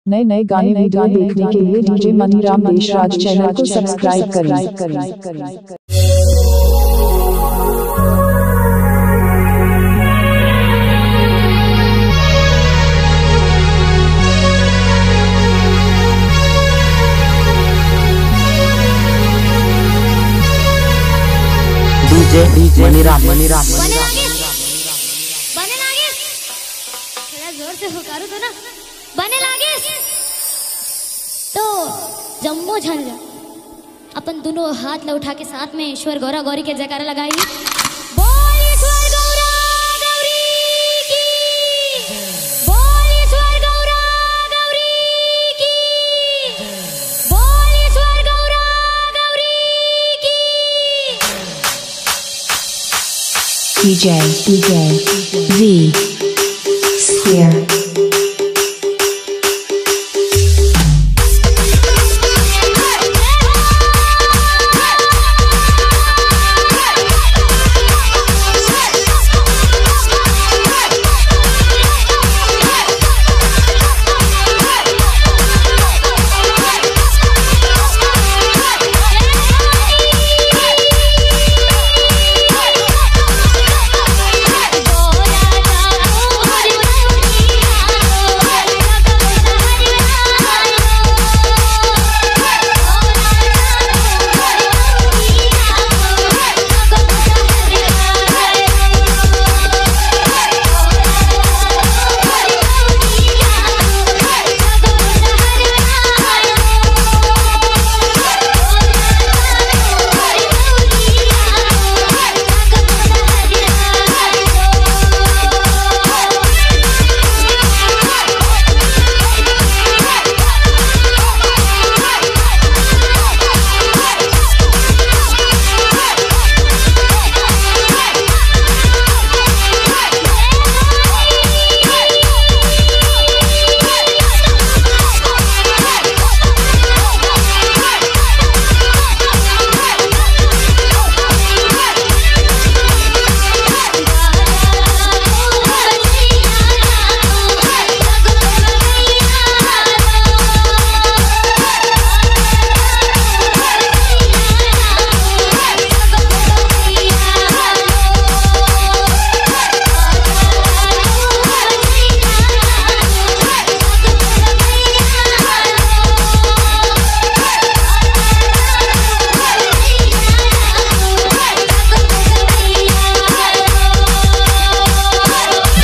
नए नए गाने वीडियो देखने के लिए डीजे मनीराम देशराज चैनल को सब्सक्राइब करें। डीजे मनीराम बने लागे थोड़ा जोर से पुकारो तो ना। बने लागे तो जम्मो झल जा अपन दोनों हाथ ला उठा के साथ में ईश्वर गौरा गौरी के जयकारा लगाई। बोल ईश्वर गौरा गौरी की, बोल ईश्वर गौरा गौरी की, बोल ईश्वर गौरा गौरी की। DJ V Sphere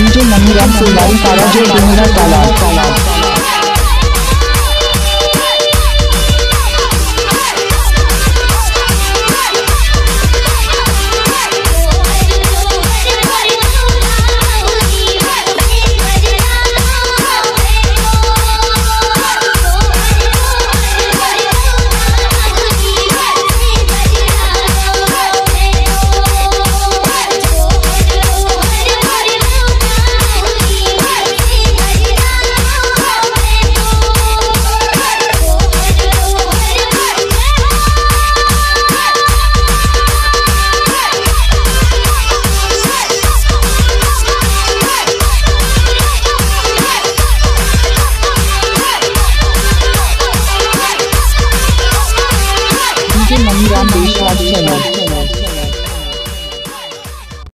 DJ Maniram फुलवारी तारा जो